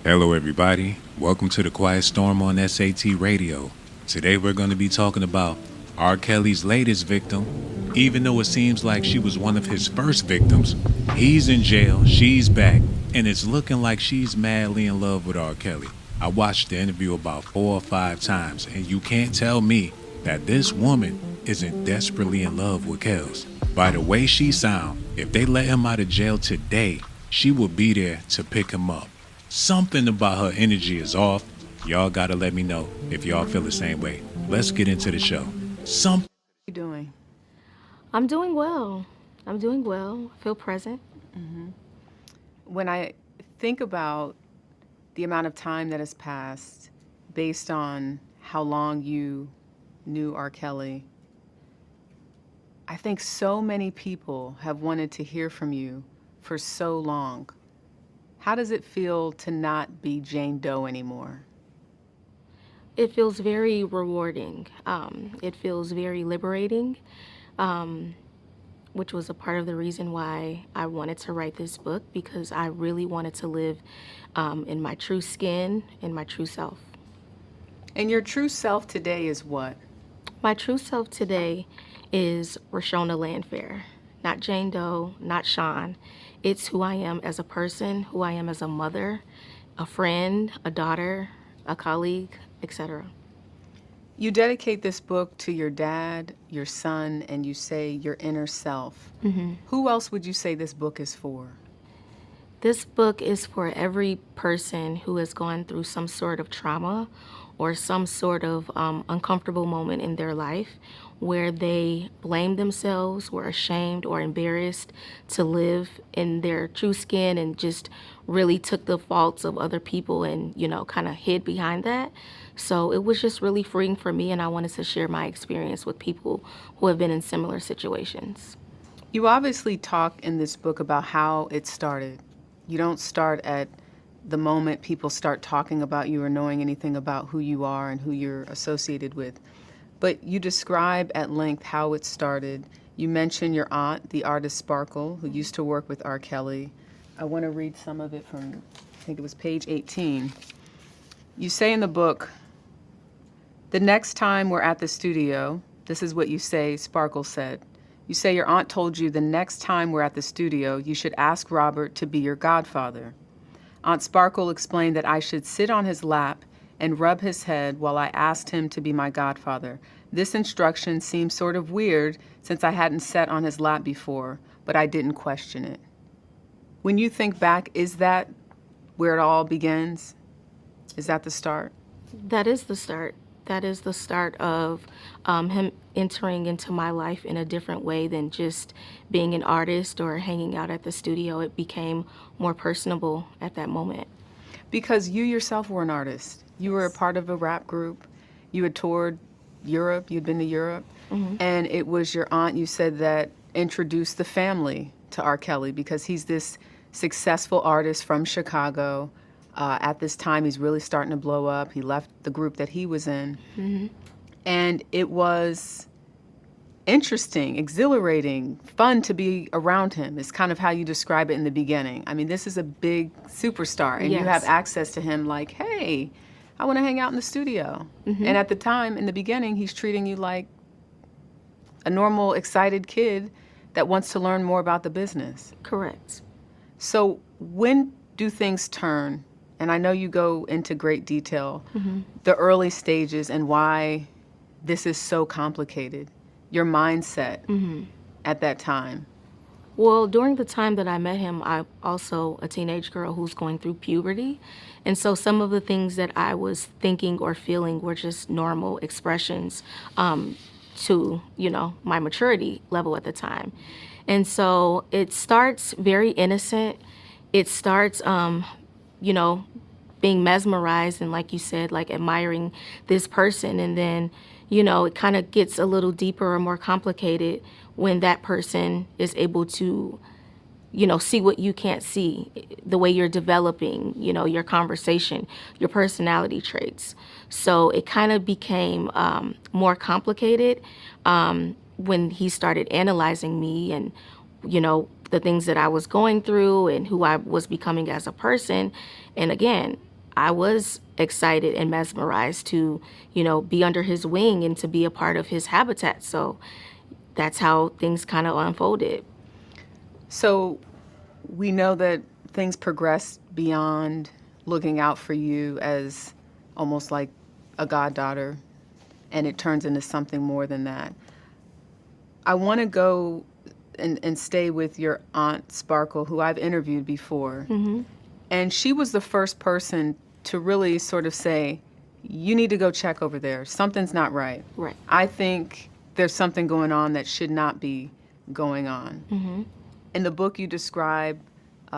Hello, everybody. Welcome to the Quiet Storm on S.A.T. Radio. Today, we're going to be talking about R. Kelly's latest victim. Even though it seems like she was one of his first victims, he's in jail, she's back, and it's looking like she's madly in love with R. Kelly. I watched the interview about 4 or 5 times, and you can't tell me that this woman isn't desperately in love with Kells. By the way she sound, if they let him out of jail today, she will be there to pick him up. Something about her energy is off. Y'all gotta let me know if y'all feel the same way. Let's get into the show. You doing? I'm doing well. I'm doing well. I feel present. When I think about the amount of time that has passed based on how long you knew R. Kelly, I think so many people have wanted to hear from you for so long. How does it feel to not be Jane Doe anymore? It feels very rewarding. It feels very liberating, which was a part of the reason why I wanted to write this book, because I really wanted to live in my true skin, in my true self. And your true self today is what? My true self today is Rashona Landfair, not Jane Doe, not Sean. It's who I am as a person, who I am as a mother, a friend, a daughter, a colleague, etc. You dedicate this book to your dad, your son, and you say your inner self. Who else would you say this book is for? This book is for every person who has gone through some sort of trauma or some sort of uncomfortable moment in their life where they blamed themselves, were ashamed or embarrassed to live in their true skin and just really took the faults of other people and, kind of hid behind that. So it was just really freeing for me, and I wanted to share my experience with people who have been in similar situations. You obviously talk in this book about how it started. You don't start at the moment people start talking about you or knowing anything about who you are and who you're associated with. But you describe at length how it started. You mention your aunt, the artist Sparkle, who used to work with R. Kelly. I want to read some of it from, I think it was page 18. You say in the book, the next time we're at the studio, this is what you say Sparkle said. You say your aunt told you the next time we're at the studio, you should ask Robert to be your godfather. Aunt Sparkle explained that I should sit on his lap and rub his head while I asked him to be my godfather. This instruction seemed sort of weird since I hadn't sat on his lap before, but I didn't question it. When you think back, is that where it all begins? Is that the start? That is the start. That is the start of him entering into my life in a different way than just being an artist or hanging out at the studio. It became more personable at that moment. Because you yourself were an artist. You were a part of a rap group. You had toured Europe. You'd been to Europe. And it was your aunt, you said, that introduced the family to R. Kelly because he's this successful artist from Chicago. At this time, he's really starting to blow up. He left the group that he was in. And it was interesting, exhilarating, fun to be around him. It's kind of how you describe it in the beginning. I mean, this is a big superstar, and you have access to him like, hey, I want to hang out in the studio. And at the time, in the beginning, he's treating you like a normal, excited kid that wants to learn more about the business. Correct. So when do things turn? And I know you go into great detail, the early stages and why this is so complicated, your mindset at that time. Well, during the time that I met him, I'm also a teenage girl who's going through puberty. And so some of the things that I was thinking or feeling were just normal expressions to, my maturity level at the time. And so it starts very innocent. It starts, being mesmerized and, like you said, like admiring this person. And then, it kind of gets a little deeper or more complicated when that person is able to, see what you can't see, the way you're developing, your conversation, your personality traits. So it kind of became more complicated when he started analyzing me and, the things that I was going through and who I was becoming as a person. And again, I was excited and mesmerized to, be under his wing and to be a part of his habitat. So that's how things kind of unfolded. So we know that things progressed beyond looking out for you as almost like a goddaughter, and it turns into something more than that. I want to go and stay with your Aunt Sparkle, who I've interviewed before. And she was the first person to really sort of say, you need to go check over there. Something's not right. Right. I think there's something going on that should not be going on. In the book, you describe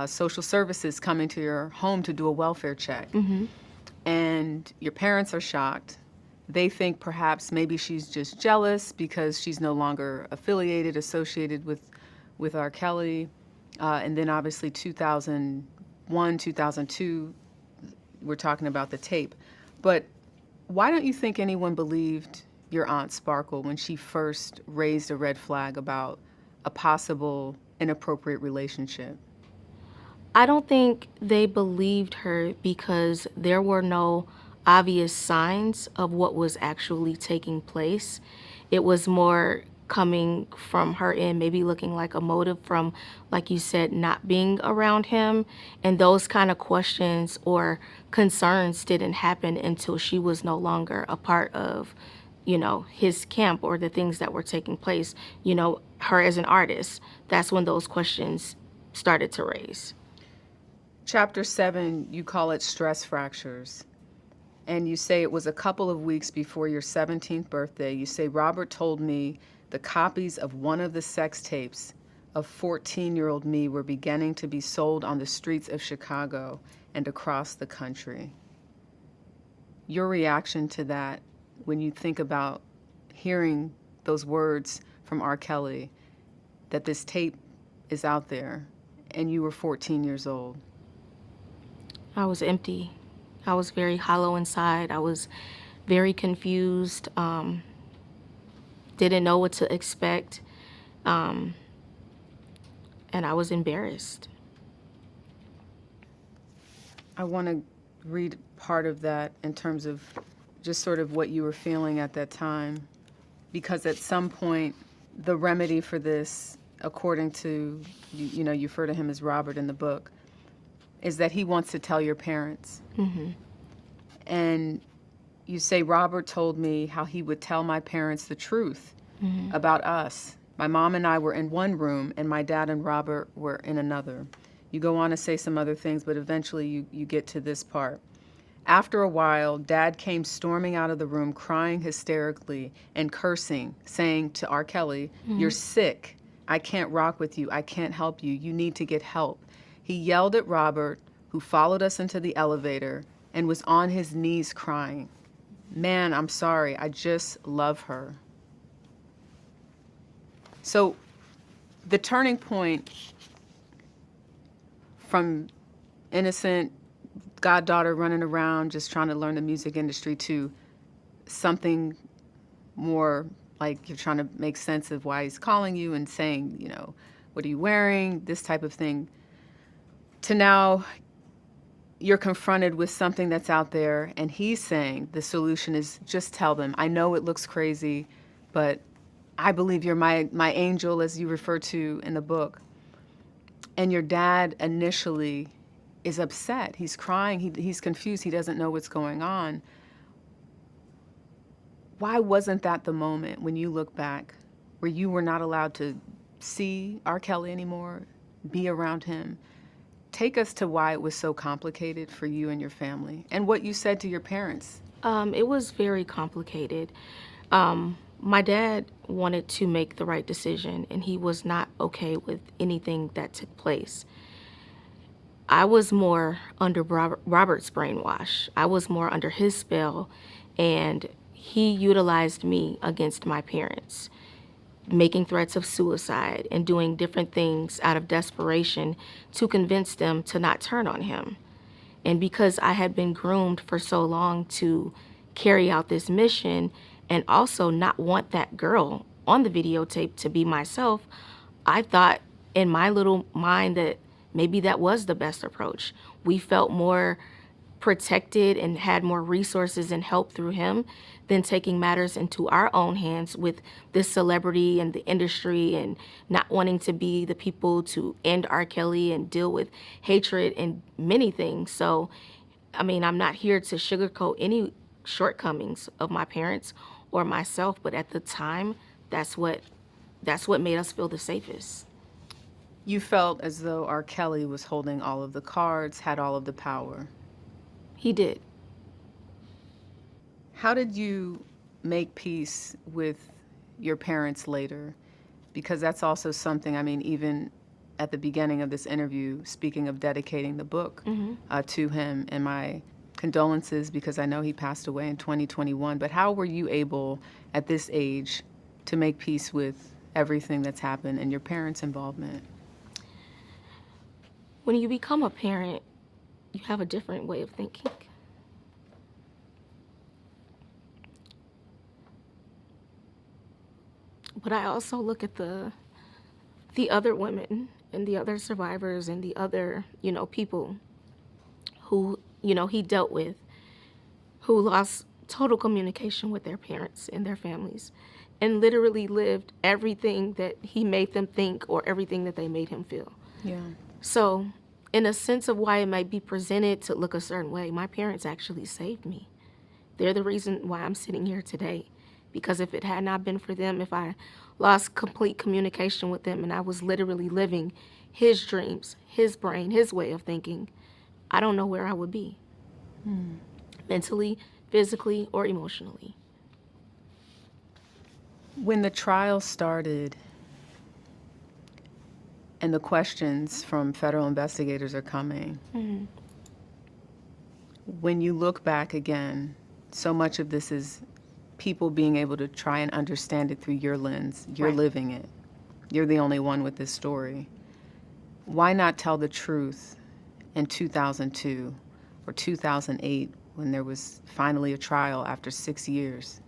social services coming to your home to do a welfare check. And your parents are shocked. They think perhaps maybe she's just jealous because she's no longer associated with R. Kelly. And then obviously 2001, 2002, we're talking about the tape. But why don't you think anyone believed your Aunt Sparkle when she first raised a red flag about a possible inappropriate relationship? I don't think they believed her because there were no obvious signs of what was actually taking place. It was more coming from her end, maybe looking like a motive from, like you said, not being around him. And those kind of questions or concerns didn't happen until she was no longer a part of, his camp or the things that were taking place. Her as an artist, that's when those questions started to raise. Chapter 7, you call it stress fractures. And you say it was a couple of weeks before your 17th birthday. You say, Robert told me the copies of one of the sex tapes of 14-year-old me were beginning to be sold on the streets of Chicago and across the country. Your reaction to that when you think about hearing those words from R. Kelly, that this tape is out there, and you were 14 years old? I was empty. I was very hollow inside. I was very confused, didn't know what to expect, and I was embarrassed. I want to read part of that in terms of just sort of what you were feeling at that time, because at some point, the remedy for this, according to, you refer to him as Robert in the book, is that he wants to tell your parents. And you say, Robert told me how he would tell my parents the truth about us. My mom and I were in one room, and my dad and Robert were in another. You go on to say some other things, but eventually you get to this part. After a while, Dad came storming out of the room, crying hysterically and cursing, saying to R. Kelly, you're sick. I can't rock with you. I can't help you. You need to get help. He yelled at Robert, who followed us into the elevator, and was on his knees crying. Man, I'm sorry. I just love her. So the turning point from innocent goddaughter running around just trying to learn the music industry to something more like you're trying to make sense of why he's calling you and saying, what are you wearing, this type of thing, to now you're confronted with something that's out there, and he's saying the solution is just tell them. I know it looks crazy, but I believe you're my angel, as you refer to in the book. And your dad initially is upset. He's crying. He's confused. He doesn't know what's going on. Why wasn't that the moment when you look back where you were not allowed to see R. Kelly anymore, be around him? Take us to why it was so complicated for you and your family, and what you said to your parents. It was very complicated. My dad wanted to make the right decision, and he was not okay with anything that took place. I was more under Robert's brainwash. I was more under his spell, and he utilized me against my parents, making threats of suicide and doing different things out of desperation to convince them to not turn on him. And because I had been groomed for so long to carry out this mission and also not want that girl on the videotape to be myself, I thought in my little mind that maybe that was the best approach. We felt more protected and had more resources and help through him than taking matters into our own hands with this celebrity and the industry and not wanting to be the people to end R. Kelly and deal with hatred and many things. So, I mean, I'm not here to sugarcoat any shortcomings of my parents or myself, but at the time, that's what made us feel the safest. You felt as though R. Kelly was holding all of the cards, had all of the power. He did. How did you make peace with your parents later? Because that's also something, I mean, even at the beginning of this interview, speaking of dedicating the book to him, and my condolences because I know he passed away in 2021. But how were you able at this age to make peace with everything that's happened and your parents' involvement? When you become a parent, you have a different way of thinking. But I also look at the other women and the other survivors and the other, people who, he dealt with, who lost total communication with their parents and their families and literally lived everything that he made them think or everything that they made him feel. Yeah. So, in a sense of why it might be presented to look a certain way, my parents actually saved me. They're the reason why I'm sitting here today. Because if it had not been for them, if I lost complete communication with them and I was literally living his dreams, his brain, his way of thinking, I don't know where I would be. Mentally, physically, or emotionally. When the trial started and the questions from federal investigators are coming, when you look back again, so much of this is people being able to try and understand it through your lens. You're Right. living it. You're the only one with this story. Why not tell the truth in 2002 or 2008 when there was finally a trial after 6 years?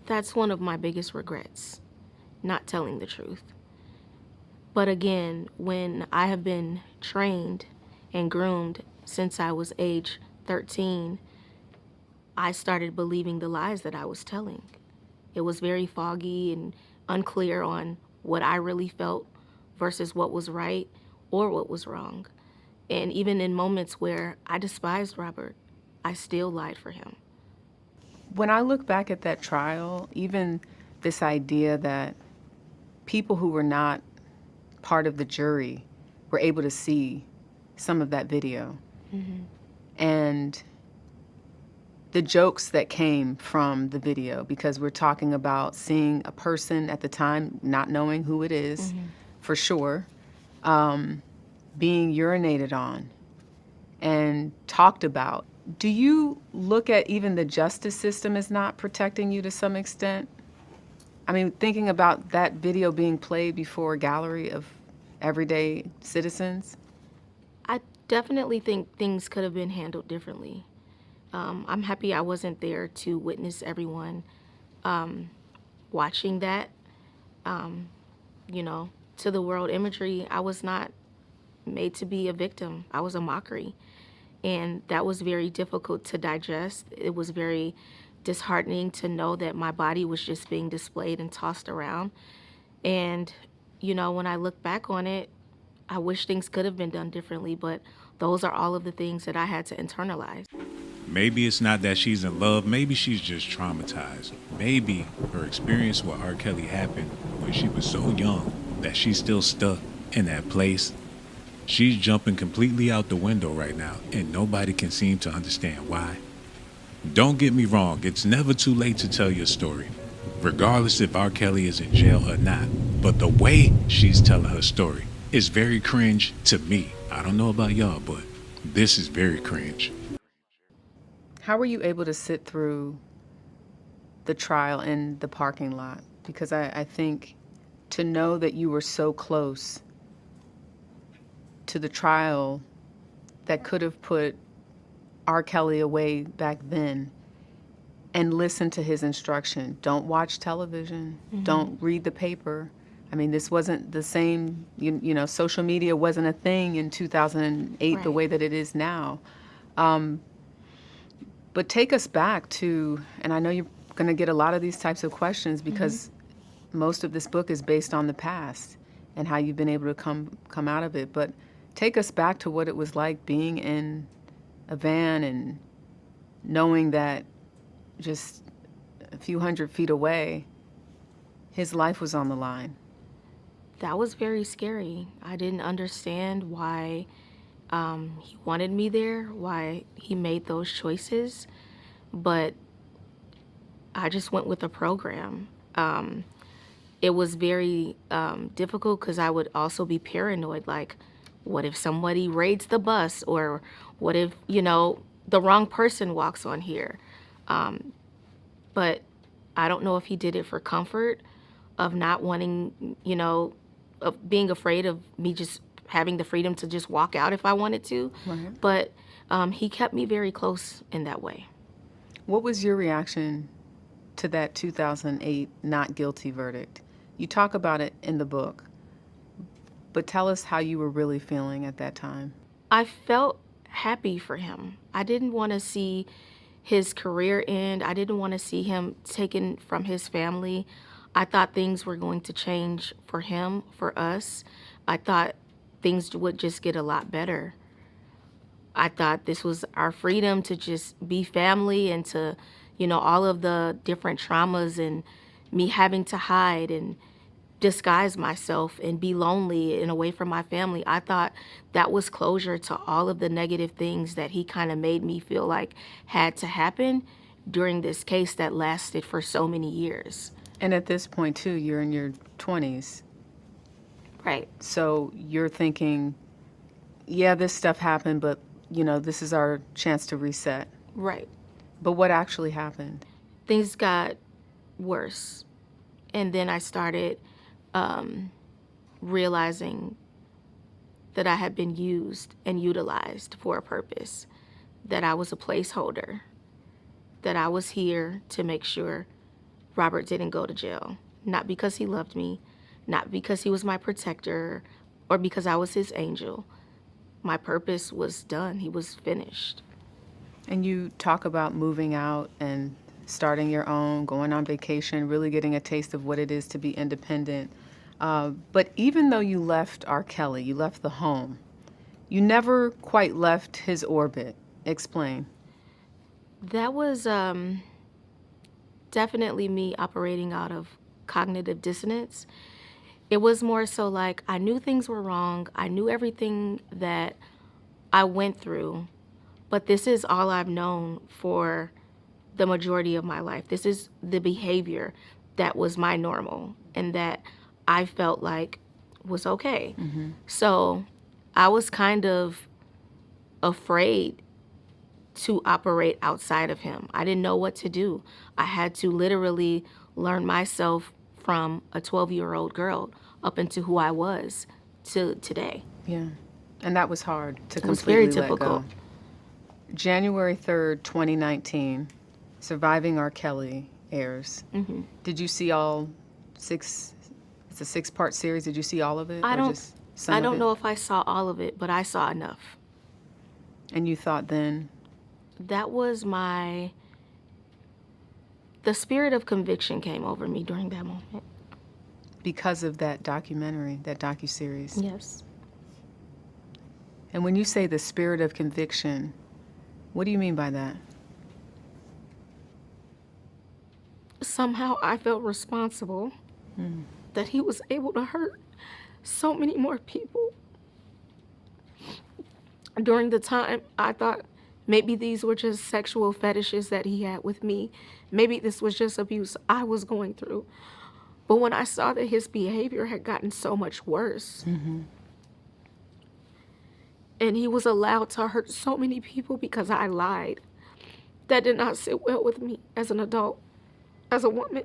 That's one of my biggest regrets, not telling the truth. But again, when I have been trained and groomed since I was age 13, I started believing the lies that I was telling. It was very foggy and unclear on what I really felt versus what was right or what was wrong. And even in moments where I despised Robert, I still lied for him. When I look back at that trial, even this idea that people who were not part of the jury were able to see some of that video. And the jokes that came from the video, because we're talking about seeing a person at the time, not knowing who it is, for sure, being urinated on and talked about. Do you look at even the justice system as not protecting you to some extent? I mean, thinking about that video being played before a gallery of everyday citizens? I definitely think things could have been handled differently. I'm happy I wasn't there to witness everyone watching that. To the world imagery, I was not made to be a victim. I was a mockery. And that was very difficult to digest. It was very disheartening to know that my body was just being displayed and tossed around. And, when I look back on it, I wish things could have been done differently, but those are all of the things that I had to internalize. Maybe it's not that she's in love. Maybe she's just traumatized. Maybe her experience with R. Kelly happened when she was so young that she's still stuck in that place. She's jumping completely out the window right now, and nobody can seem to understand why. Don't get me wrong, it's never too late to tell your story, regardless if R. Kelly is in jail or not. But the way she's telling her story is very cringe to me. I don't know about y'all, but this is very cringe. How were you able to sit through the trial in the parking lot? Because I think to know that you were so close to the trial that could have put R. Kelly away back then and listen to his instruction. Don't watch television. Don't read the paper. I mean, this wasn't the same, social media wasn't a thing in 2008 the Right. way that it is now. But take us back to, and I know you're going to get a lot of these types of questions because most of this book is based on the past and how you've been able to come out of it. But take us back to what it was like being in a van and knowing that just a few hundred feet away, his life was on the line. That was very scary. I didn't understand why he wanted me there, why he made those choices, but I just went with the program. It was very difficult because I would also be paranoid, like, what if somebody raids the bus, or what if, the wrong person walks on here? But I don't know if he did it for comfort, of not wanting, of being afraid of me just having the freedom to just walk out if I wanted to. Right. But he kept me very close in that way. What was your reaction to that 2008 not guilty verdict? You talk about it in the book, but tell us how you were really feeling at that time. I felt happy for him. I didn't want to see his career end. I didn't want to see him taken from his family. I thought things were going to change for him, for us. I thought things would just get a lot better. I thought this was our freedom to just be family, and to, all of the different traumas and me having to hide and disguise myself and be lonely and away from my family. I thought that was closure to all of the negative things that he kind of made me feel like had to happen during this case that lasted for so many years. And at this point, too, you're in your 20s. Right. So you're thinking, yeah, this stuff happened, but, this is our chance to reset. Right. But what actually happened? Things got worse. And then I started realizing that I had been used and utilized for a purpose, that I was a placeholder, that I was here to make sure Robert didn't go to jail. Not because he loved me, not because he was my protector, or because I was his angel. My purpose was done. He was finished. And you talk about moving out and starting your own, going on vacation, really getting a taste of what it is to be independent. But even though you left R. Kelly, you left the home, you never quite left his orbit. Explain. That was definitely me operating out of cognitive dissonance. It was more so like I knew things were wrong. I knew everything that I went through, but this is all I've known for the majority of my life. This is the behavior that was my normal and that I felt like was okay. Mm-hmm. So I was kind of afraid to operate outside of him. I didn't know what to do. I had to literally learn myself from a 12-year-old girl up into who I was to today. Yeah. And that was hard to It was very completely let difficult. go. January 3rd, 2019, Surviving R. Kelly airs. Mm-hmm. Did you see all six? It's a 6-part series. Did you see all of it? I or don't just some of it? know if I saw all of it, but I saw enough. And you thought then? That was the spirit of conviction came over me during that moment. Because of that documentary, that docuseries. Yes. And when you say the spirit of conviction, what do you mean by that? Somehow I felt responsible that he was able to hurt so many more people. During the time, I thought maybe these were just sexual fetishes that he had with me. Maybe this was just abuse I was going through. But when I saw that his behavior had gotten so much worse, and he was allowed to hurt so many people because I lied, that did not sit well with me as an adult, as a woman.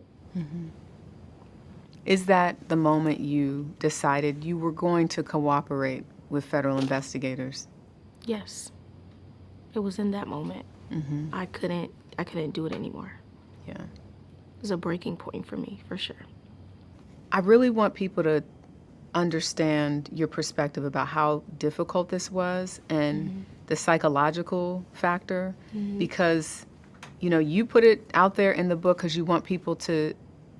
Is that the moment you decided you were going to cooperate with federal investigators? Yes. It was in that moment. I couldn't do it anymore. Yeah. It was a breaking point for me, for sure. I really want people to understand your perspective about how difficult this was and the psychological factor, because You put it out there in the book because you want people to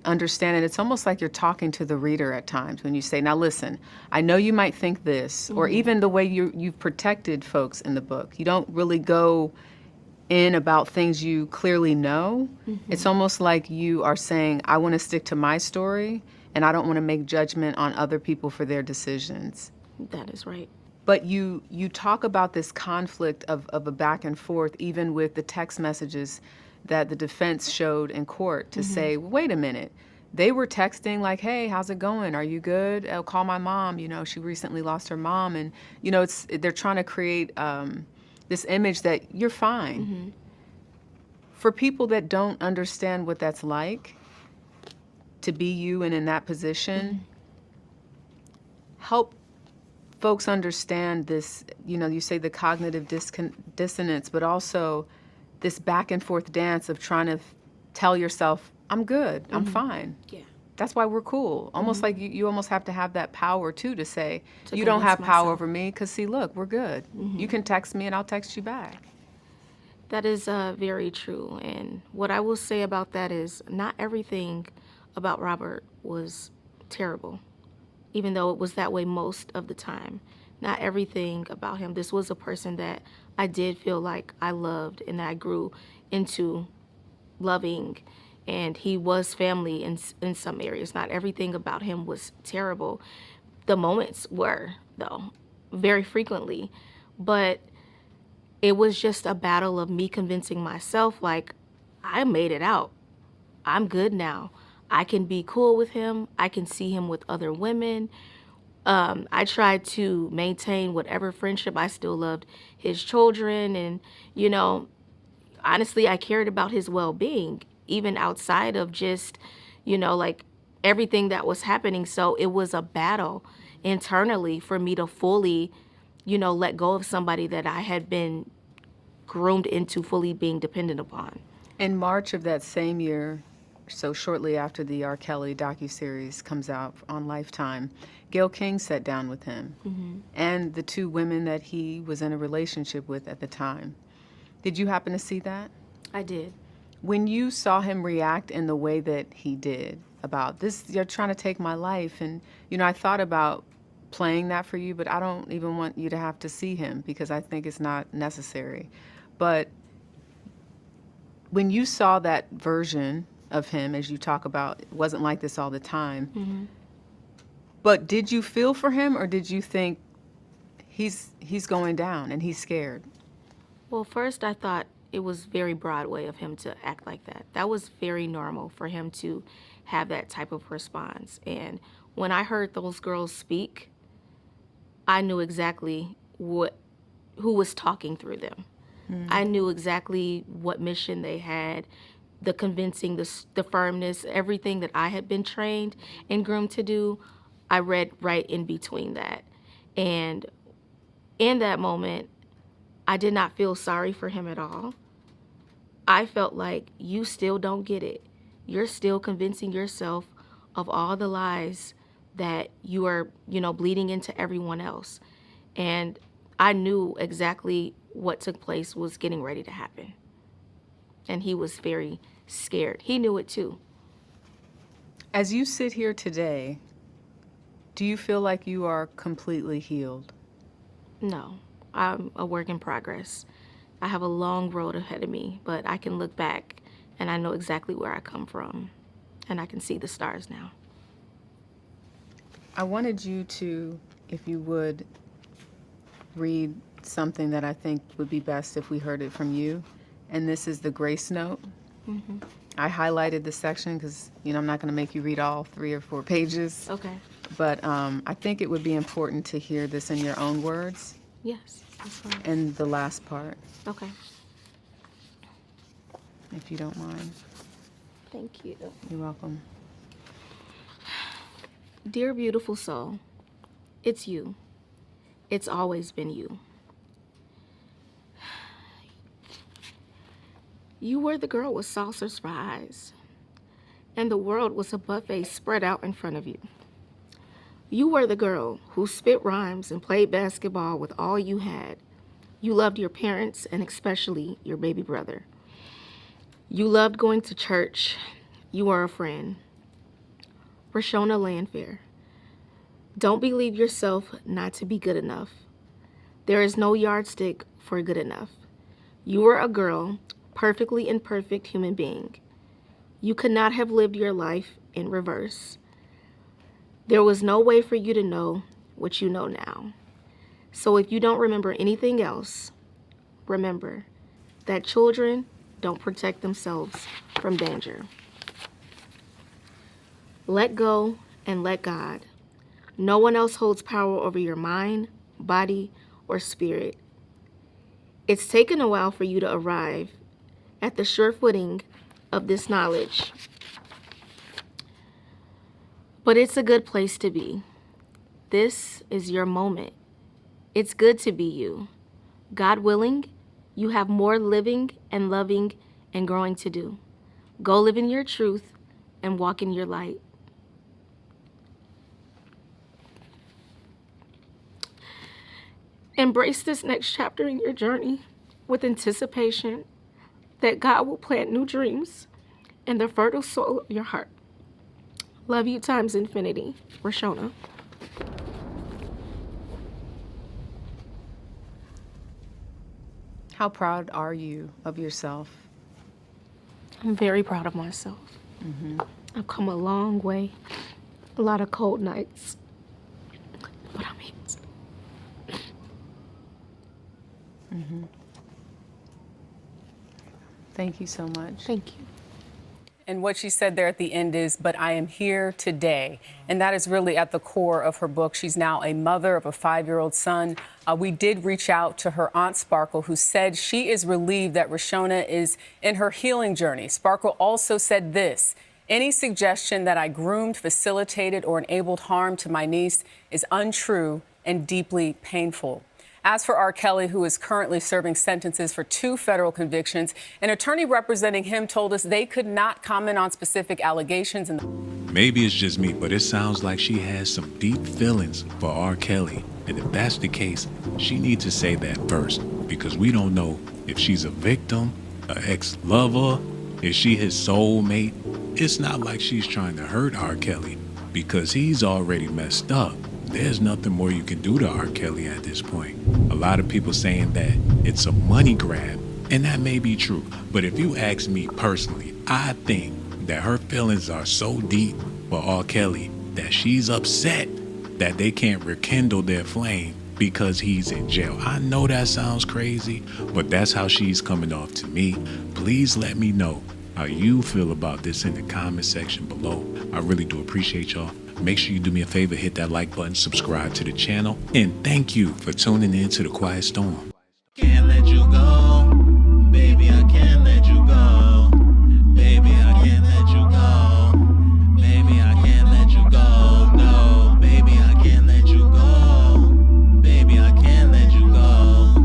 understand it. It's almost like you're talking to the reader at times when you say, now listen, I know you might think this, or even the way you've protected folks in the book. You don't really go in about things you clearly know. It's almost like you are saying, I want to stick to my story, and I don't want to make judgment on other people for their decisions. That is right. But you talk about this conflict of a back and forth, even with the text messages that the defense showed in court to say, wait a minute, they were texting like, hey, how's it going? Are you good? I'll call my mom. She recently lost her mom. And, they're trying to create this image that you're fine. For people that don't understand what that's like to be you and in that position, help folks understand this, you say the cognitive dissonance, but also this back and forth dance of trying to tell yourself, I'm good, I'm fine. Yeah. That's why we're cool. Almost like you almost have to have that power too to say, To you don't convince have power myself. over me because see, look, we're good. You can text me and I'll text you back. That is very true. And what I will say about that is not everything about Robert was terrible, even though it was that way most of the time. Not everything about him. This was a person that I did feel like I loved and that I grew into loving. And he was family in some areas. Not everything about him was terrible. The moments were, though, very frequently. But it was just a battle of me convincing myself, like, I made it out. I'm good now. I can be cool with him. I can see him with other women. I tried to maintain whatever friendship. I still loved his children. And, honestly, I cared about his well-being, even outside of just, like everything that was happening. So it was a battle internally for me to fully, let go of somebody that I had been groomed into fully being dependent upon. In March of that same year, so shortly after the R. Kelly docuseries comes out on Lifetime, Gayle King sat down with him and the two women that he was in a relationship with at the time. Did you happen to see that? I did. When you saw him react in the way that he did about this, you're trying to take my life, and I thought about playing that for you, but I don't even want you to have to see him because I think it's not necessary. But when you saw that version of him, as you talk about, it wasn't like this all the time. But did you feel for him, or did you think he's going down and he's scared? Well, first I thought it was very Broadway of him to act like that. That was very normal for him to have that type of response. And when I heard those girls speak, I knew exactly who was talking through them. I knew exactly what mission they had, the convincing, the firmness, everything that I had been trained and groomed to do. I read right in between that. And in that moment, I did not feel sorry for him at all. I felt like, you still don't get it. You're still convincing yourself of all the lies that you are, bleeding into everyone else. And I knew exactly what took place was getting ready to happen. And he was very scared. He knew it too. As you sit here today, do you feel like you are completely healed? No, I'm a work in progress. I have a long road ahead of me, but I can look back and I know exactly where I come from. And I can see the stars now. I wanted you to, if you would, read something that I think would be best if we heard it from you. And this is the grace note. I highlighted this section because, I'm not going to make you read all 3 or 4 pages. Okay. But I think it would be important to hear this in your own words. Yes, that's fine. And the last part, Okay. if you don't mind. Thank you. You're welcome. Dear beautiful soul, it's you. It's always been you. You were the girl with saucers for eyes, and the world was a buffet spread out in front of you. You were the girl who spit rhymes and played basketball with all you had. You loved your parents and especially your baby brother. You loved going to church. You were a friend. Rashona Landfair. Don't believe yourself not to be good enough. There is no yardstick for good enough. You were a girl, perfectly imperfect human being. You could not have lived your life in reverse. There was no way for you to know what you know now. So if you don't remember anything else, remember that children don't protect themselves from danger. Let go and let God. No one else holds power over your mind, body, or spirit. It's taken a while for you to arrive at the sure footing of this knowledge, but it's a good place to be. This is your moment. It's good to be you. God willing, you have more living and loving and growing to do. Go live in your truth and walk in your light. Embrace this next chapter in your journey with anticipation that God will plant new dreams in the fertile soil of your heart. Love you times infinity. Rashona. How proud are you of yourself? I'm very proud of myself. I've come a long way. A lot of cold nights. But I'm here. Thank you so much. Thank you. And what she said there at the end is, but I am here today. And that is really at the core of her book. She's now a mother of a 5-year-old son. We did reach out to her aunt Sparkle, who said she is relieved that Rashona is in her healing journey. Sparkle also said this: any suggestion that I groomed, facilitated, or enabled harm to my niece is untrue and deeply painful. As for R. Kelly, who is currently serving sentences for 2 federal convictions, an attorney representing him told us they could not comment on specific allegations. Maybe it's just me, but it sounds like she has some deep feelings for R. Kelly. And if that's the case, she needs to say that first, because we don't know if she's a victim, an ex-lover, is she his soulmate. It's not like she's trying to hurt R. Kelly, because he's already messed up. There's nothing more you can do to R. Kelly at this point. A lot of people saying that it's a money grab, and that may be true. But if you ask me personally, I think that her feelings are so deep for R. Kelly that she's upset that they can't rekindle their flame because he's in jail. I know that sounds crazy, but that's how she's coming off to me. Please let me know how you feel about this in the comment section below. I really do appreciate y'all. Make sure you do me a favor, hit that like button, subscribe to the channel, and thank you for tuning in to The Quiet Storm. Can't let you go, baby, I can't let you go. Baby, I can't let you go. Baby, I can't let you go. No, baby, I can't let you go. Baby, I can't let you go.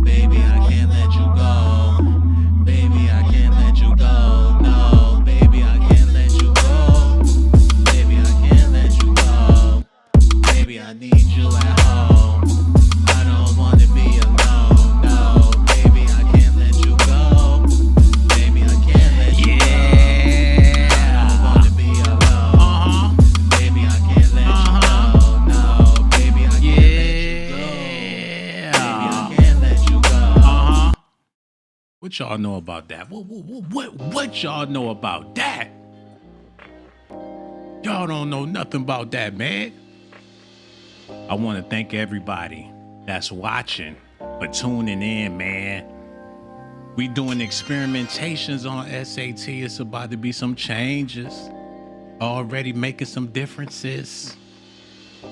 Baby, I can't let you go. Baby, I can't let you go. No, baby, I can't let you go. Baby, I can't let you go. Baby, I need you at home. I don't wanna be alone. No, baby, I can't let you go. Baby, I can't let you go. I don't wanna be alone. Baby, I can't let you go. No, baby, I can't let you go. Baby, I can't let you go. What y'all know about that? What y'all know about that? Y'all don't know nothing about that, man. I want to thank everybody that's watching for tuning in, man. We doing experimentations on S.A.T. It's about to be some changes. Already making some differences.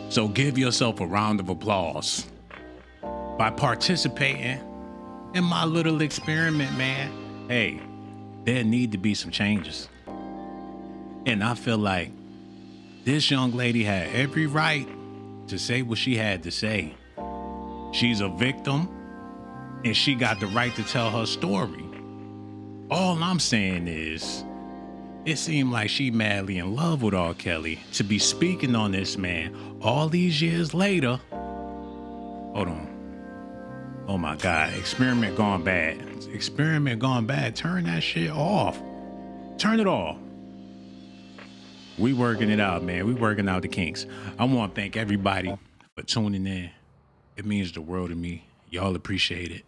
So give yourself a round of applause by participating in my little experiment, man. Hey, there need to be some changes. And I feel like this young lady had every right to say what she had to say. She's a victim, and she got the right to tell her story. All I'm saying is, it seemed like she madly in love with R. Kelly to be speaking on this man all these years later. Hold Oh my God, experiment gone bad. Experiment gone bad. Turn that shit off. Turn it off. We working it out, man. We working out the kinks. I want to thank everybody for tuning in. It means the world to me. Y'all appreciate it.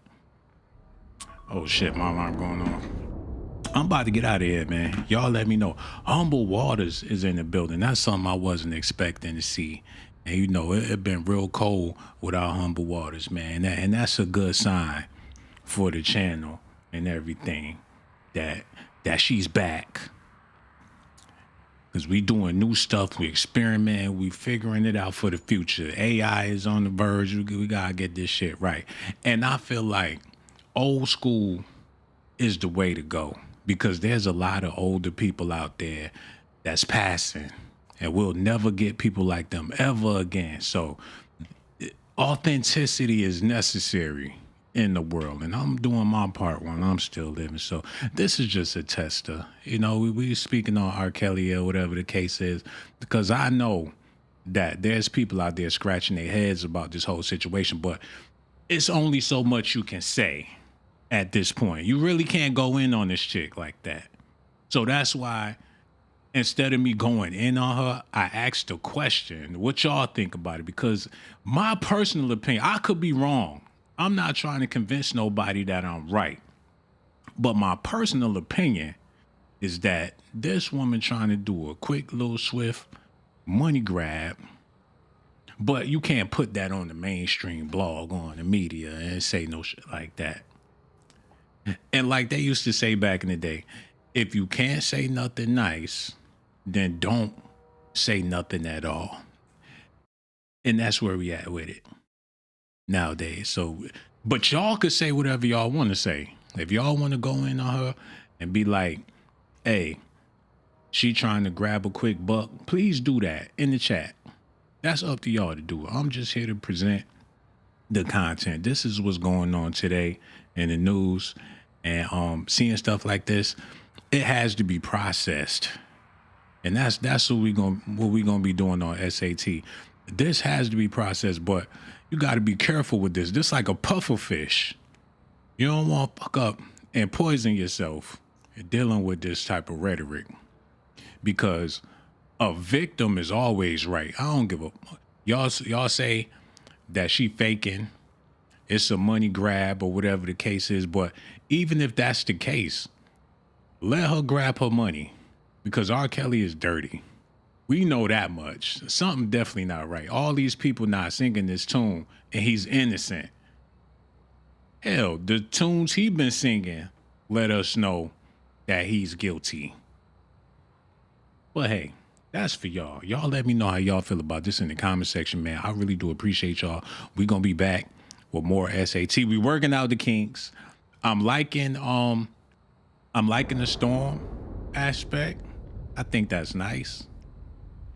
Oh shit, my alarm going on. I'm about to get out of here, man. Y'all let me know. Humble Waters is in the building. That's something I wasn't expecting to see. And you know, it been real cold without Humble Waters, man. And that's a good sign for the channel and everything that she's back. Because we doing new stuff, we experimenting, we figuring it out for the future. AI is on the verge. We gotta get this shit right. And I feel like old school is the way to go, because there's a lot of older people out there that's passing, and we'll never get people like them ever again. So authenticity is necessary in the world, and I'm doing my part while I'm still living. So this is just a tester. You know, we speaking on R. Kelly or whatever the case is, because I know that there's people out there scratching their heads about this whole situation, but it's only so much you can say at this point. You really can't go in on this chick like that. So that's why instead of me going in on her, I asked a question. What y'all think about it? Because my personal opinion, I could be wrong. I'm not trying to convince nobody that I'm right. But my personal opinion is that this woman trying to do a quick little swift money grab, but you can't put that on the mainstream blog, on the media, and say no shit like that. And like they used to say back in the day, if you can't say nothing nice, then don't say nothing at all. And that's where we at with it nowadays. So, but y'all could say whatever y'all want to say. If y'all want to go in on her and be like, hey, she trying to grab a quick buck, please do that in the chat. That's up to y'all to do. I'm just here to present the content. This is what's going on today in the news, and seeing stuff like this, it has to be processed. And that's what we gonna be doing on S.A.T. This has to be processed, but you got to be careful with this. This like a puffer fish. You don't want to fuck up and poison yourself dealing with this type of rhetoric, because a victim is always right. I don't give a y'all say that she faking, it's a money grab or whatever the case is, but even if that's the case, let her grab her money, because R. Kelly is dirty. We know that much. Something definitely not right. All these people not singing this tune, and he's innocent. Hell, the tunes he been singing let us know that he's guilty. But hey, that's for y'all. Y'all let me know how y'all feel about this in the comment section, man. I really do appreciate y'all. We gonna be back with more S.A.T. We working out the kinks. I'm liking the storm aspect. I think that's nice.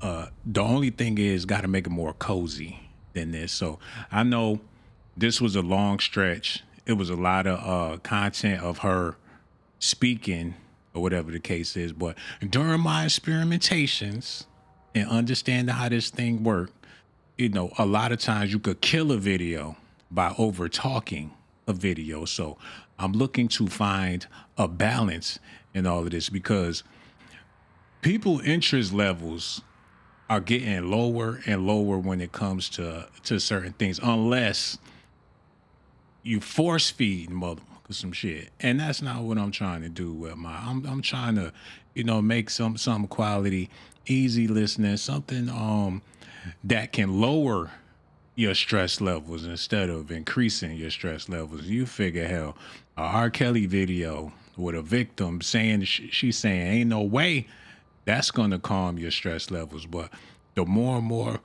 The only thing is, got to make it more cozy than this. So I know this was a long stretch. It was a lot of content of her speaking or whatever the case is. But during my experimentations and understanding how this thing worked, you know, a lot of times you could kill a video by over talking a video. So I'm looking to find a balance in all of this, because people interest levels are getting lower and lower when it comes to certain things, unless you force feed motherfuckers some shit. And that's not what I'm trying to do with my, I'm trying to, you know, make some quality, easy listening, something that can lower your stress levels instead of increasing your stress levels. You figure, hell, a R. Kelly video with a victim saying, she's saying, ain't no way that's gonna calm your stress levels. But the more and more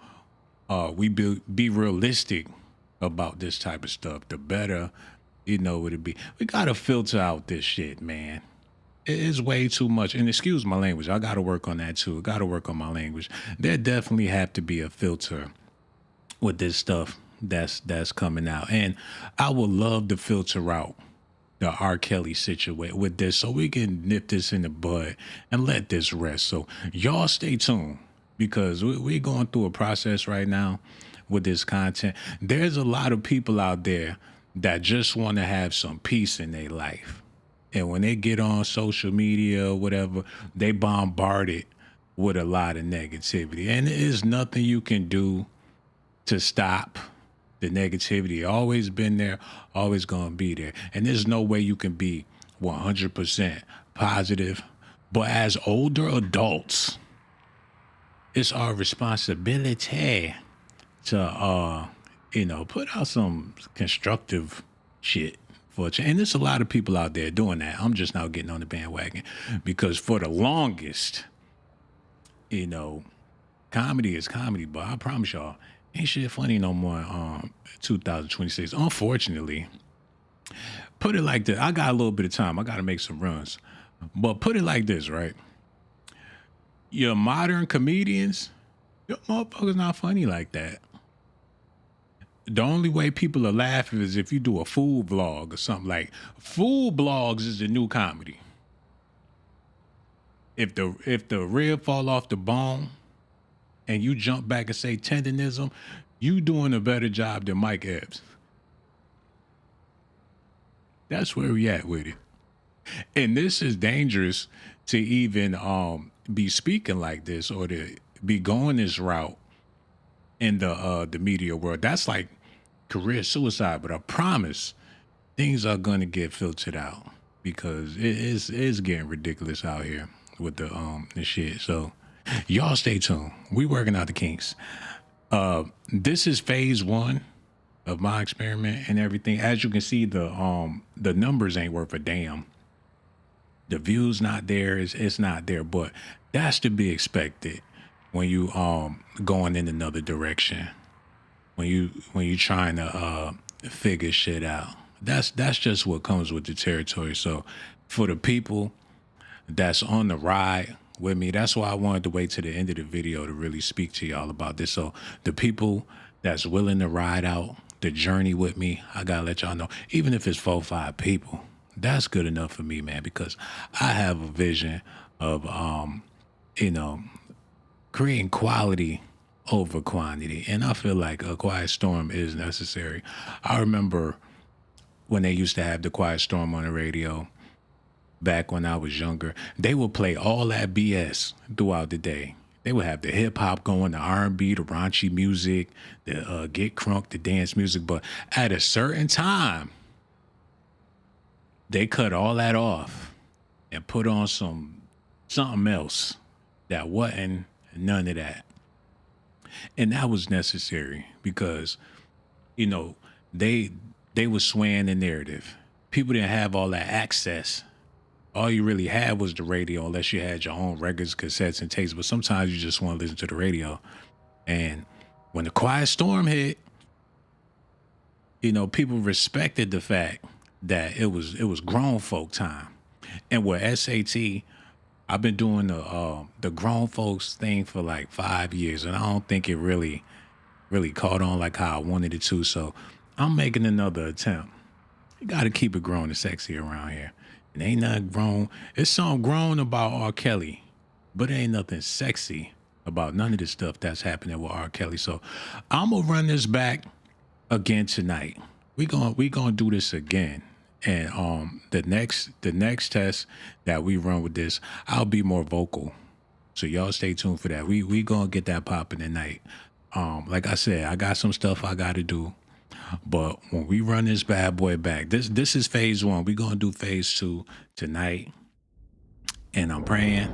we be realistic about this type of stuff, the better, you know, it'd be. We gotta filter out this shit, man. It is way too much. And excuse my language, I gotta work on that too. I gotta work on my language. There definitely have to be a filter with this stuff that's coming out. And I would love to filter out the R. Kelly situation with this, so we can nip this in the bud and let this rest. So y'all stay tuned, because we're going through a process right now with this content. There's a lot of people out there that just want to have some peace in their life. And when they get on social media or whatever, they bombard it with a lot of negativity. And there's nothing you can do to stop the negativity. Always been there, always gonna be there. And there's no way you can be 100% positive. But as older adults, it's our responsibility to put out some constructive shit for a change. And there's a lot of people out there doing that. I'm just now getting on the bandwagon because for the longest, comedy is comedy, but I promise y'all, ain't shit funny no more 2026. Unfortunately, put it like this. I got a little bit of time. I got to make some runs. But put it like this, right? Your modern comedians, your motherfuckers not funny like that. The only way people are laughing is if you do a food vlog or something. Like food blogs is the new comedy. If the rib fall off the bone and you jump back and say tendonism, you doing a better job than Mike Epps. That's where we at with it. And this is dangerous to even be speaking like this or to be going this route in the media world. That's like career suicide. But I promise things are gonna get filtered out because it's getting ridiculous out here with the shit. So y'all stay tuned. We working out the kinks. This is phase 1 of my experiment and everything. As you can see, the numbers ain't worth a damn. The view's not there. It's not there, but that's to be expected when you going in another direction. When you trying to figure shit out. That's just what comes with the territory. So for the people that's on the ride with me, that's why I wanted to wait to the end of the video to really speak to y'all about this. So the people that's willing to ride out the journey with me, I gotta let y'all know, even if it's 4 or 5 people, that's good enough for me, man, because I have a vision of, creating quality over quantity. And I feel like a quiet storm is necessary. I remember when they used to have the quiet storm on the radio back when I was younger, they would play all that BS throughout the day. They would have the hip hop going, the R&B, the raunchy music, the get crunk, the dance music. But at a certain time, they cut all that off and put on something else that wasn't none of that. And that was necessary because, they were swaying the narrative. People didn't have all that access. All you really had was the radio, unless you had your own records, cassettes, and tapes. But sometimes you just want to listen to the radio. And when the quiet storm hit, people respected the fact that it was grown folk time. And with S.A.T, I've been doing the grown folks thing for like 5 years, and I don't think it really caught on like how I wanted it to. So I'm making another attempt. You got to keep it grown and sexy around here. And ain't nothing grown. It's something grown about R. Kelly, but it ain't nothing sexy about none of the stuff that's happening with R. Kelly. So I'm gonna run this back again tonight. We gonna do this again. And the next test that we run with this, I'll be more vocal. So y'all stay tuned for that. We gonna get that popping tonight. Like I said, I got some stuff I gotta do. But when we run this bad boy back, this is phase 1. We're gonna do phase 2 tonight. And I'm praying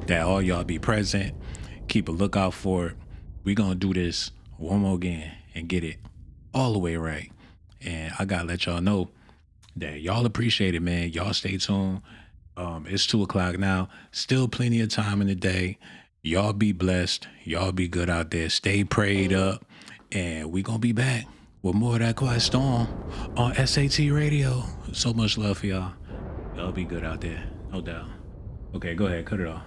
that all y'all be present. Keep a lookout for it. We're gonna do this one more again and get it all the way right. And I gotta let y'all know that y'all appreciate it, man. Y'all stay tuned. It's 2:00 now. Still plenty of time in the day. Y'all be blessed. Y'all be good out there. Stay prayed up. And we gonna be back with more of that quiet storm on S.A.T Radio. So much love for y'all. Y'all be good out there, no doubt. Okay, go ahead, cut it off.